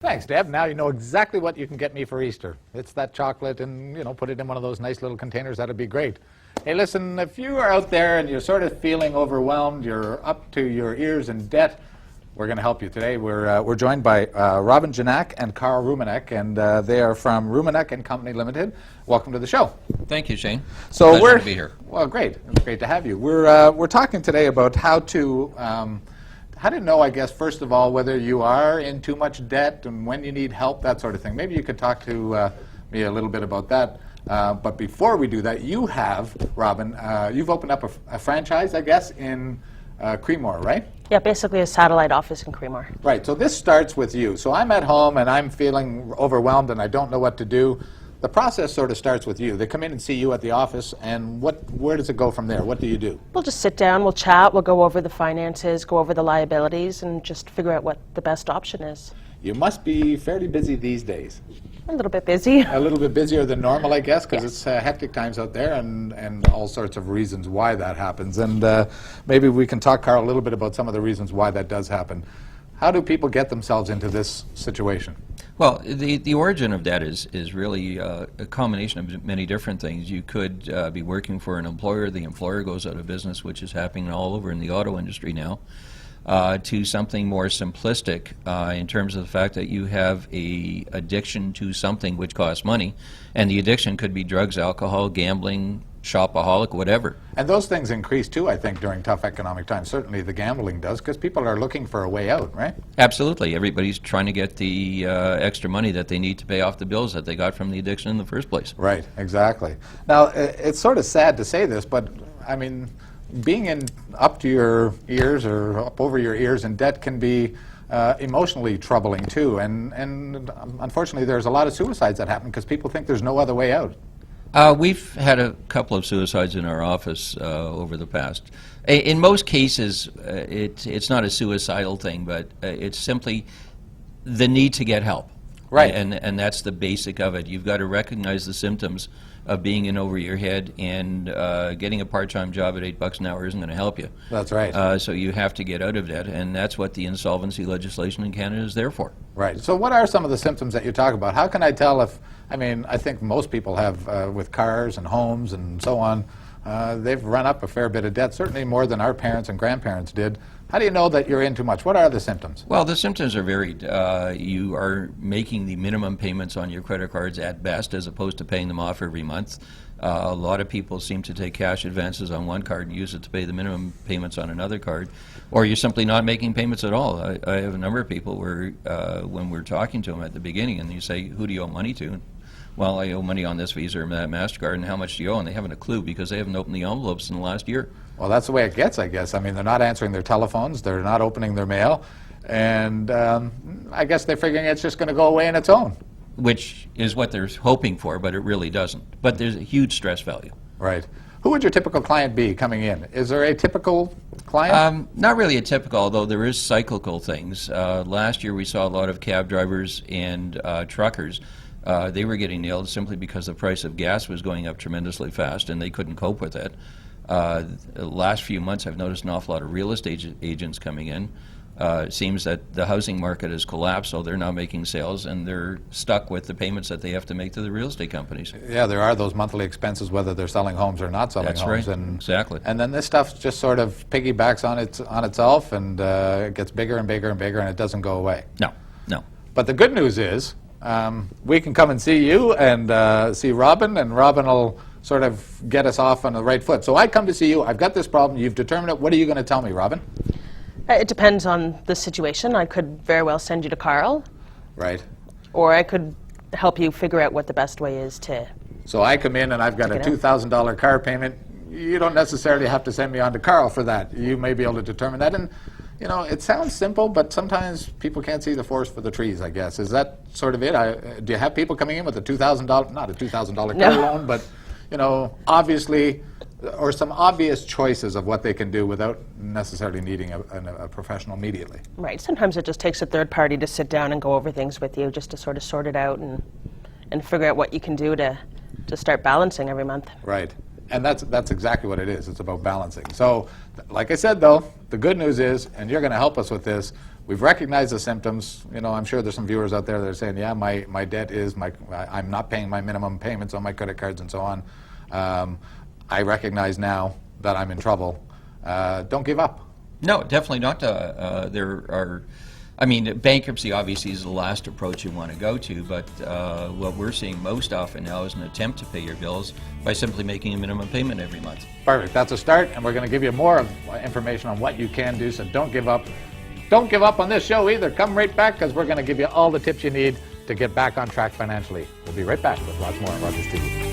Thanks, Deb. Now you know exactly what you can get me for Easter. It's that chocolate and, put it in one of those nice little containers. That'd be great. Hey, listen, if you are out there and you're sort of feeling overwhelmed, you're up to your ears in debt, we're going to help you today. We're joined by Robin Janak and Carl Rumanek, and they are from Rumanek and Company Limited. Welcome to the show. Thank you, Shane. So Pleasure to be here. Well, great. It's great to have you. We're talking today about how to know, I guess, first of all, whether you are in too much debt and when you need help, that sort of thing. Maybe you could talk to me a little bit about that. But before we do that, you have, Robin, you've opened up a franchise, I guess, in Creemore, right? Yeah, basically a satellite office in Creemore. Right, so this starts with you. So I'm at home and I'm feeling overwhelmed and I don't know what to do. The process sort of starts with you. They come in and see you at the office, and where does it go from there? What do you do? We'll just sit down, we'll chat, we'll go over the finances, go over the liabilities, and just figure out what the best option is. You must be fairly busy these days. A little bit busy. A little bit busier than normal, I guess, because it's hectic times out there and all sorts of reasons why that happens. And maybe we can talk, Carl, a little bit about some of the reasons why that does happen. How do people get themselves into this situation? Well, the origin of debt is really a combination of many different things. You could be working for an employer. The employer goes out of business, which is happening all over in the auto industry now, to something more simplistic in terms of the fact that you have a addiction to something which costs money, and the addiction could be drugs, alcohol, gambling, shopaholic, whatever. And those things increase too, I think, during tough economic times. Certainly the gambling does, because people are looking for a way out, right? Absolutely. Everybody's trying to get the extra money that they need to pay off the bills that they got from the addiction in the first place. Right, exactly. Now, it's sort of sad to say this, but I mean, being up to your ears or up over your ears in debt can be emotionally troubling too. And unfortunately, there's a lot of suicides that happen because people think there's no other way out. We've had a couple of suicides in our office over the past. In most cases, it's not a suicidal thing, but it's simply the need to get help. Right. And that's the basic of it. You've got to recognize the symptoms of being in over your head, and getting a part-time job at $8 an hour isn't going to help you. That's right. So you have to get out of debt, and that's what the insolvency legislation in Canada is there for. Right. So what are some of the symptoms that you talk about? How can I tell if, I mean, I think most people have, with cars and homes and so on, they've run up a fair bit of debt, certainly more than our parents and grandparents did. How do you know that you're in too much? What are the symptoms? Well, the symptoms are varied. You are making the minimum payments on your credit cards at best, as opposed to paying them off every month. A lot of people seem to take cash advances on one card and use it to pay the minimum payments on another card, or you're simply not making payments at all. I have a number of people where, when we're talking to them at the beginning, and you say, who do you owe money to? Well, I owe money on this Visa or that MasterCard, and how much do you owe? And they haven't a clue because they haven't opened the envelopes in the last year. Well, that's the way it gets, I guess. I mean, they're not answering their telephones, they're not opening their mail, and I guess they're figuring it's just going to go away on its own. Which is what they're hoping for, but it really doesn't. But there's a huge stress value. Right. Who would your typical client be coming in? Is there a typical client? Not really a typical, although there is cyclical things. Last year we saw a lot of cab drivers and truckers. They were getting nailed simply because the price of gas was going up tremendously fast and they couldn't cope with it. The last few months I've noticed an awful lot of real estate agents coming in. It seems that the housing market has collapsed, so they're now making sales and they're stuck with the payments that they have to make to the real estate companies. Yeah, there are those monthly expenses, whether they're selling homes or not selling That's homes. right. And, exactly. And then this stuff just sort of piggybacks on itself, and it gets bigger and bigger and bigger, and it doesn't go away. No, no. But the good news is we can come and see you and see Robin, and Robin will sort of get us off on the right foot. So I come to see you, I've got this problem, you've determined it. What are you going to tell me, Robin? It depends on the situation. I could very well send you to Carl. Right. Or I could help you figure out what the best way is to... So I come in and I've got a $2,000 car payment. You don't necessarily have to send me on to Carl for that. You may be able to determine that. And, you know, it sounds simple, but sometimes people can't see the forest for the trees, I guess. Is that sort of it? Do you have people coming in with a $2,000, not a $2,000 car loan, but, you know, obviously, or some obvious choices of what they can do without necessarily needing a professional immediately? Right. Sometimes it just takes a third party to sit down and go over things with you, just to sort of sort it out and figure out what you can do to start balancing every month. Right. And that's exactly what it is. It's about balancing. So, like I said, though, the good news is, and you're going to help us with this, we've recognized the symptoms. You know, I'm sure there's some viewers out there that are saying, yeah, my debt is, I'm not paying my minimum payments on my credit cards and so on. I recognize now that I'm in trouble. Don't give up. No, definitely not. Bankruptcy obviously is the last approach you want to go to, but what we're seeing most often now is an attempt to pay your bills by simply making a minimum payment every month. Perfect. That's a start, and we're going to give you more information on what you can do, so don't give up. Don't give up on this show either. Come right back, because we're going to give you all the tips you need to get back on track financially. We'll be right back with lots more on Rogers TV.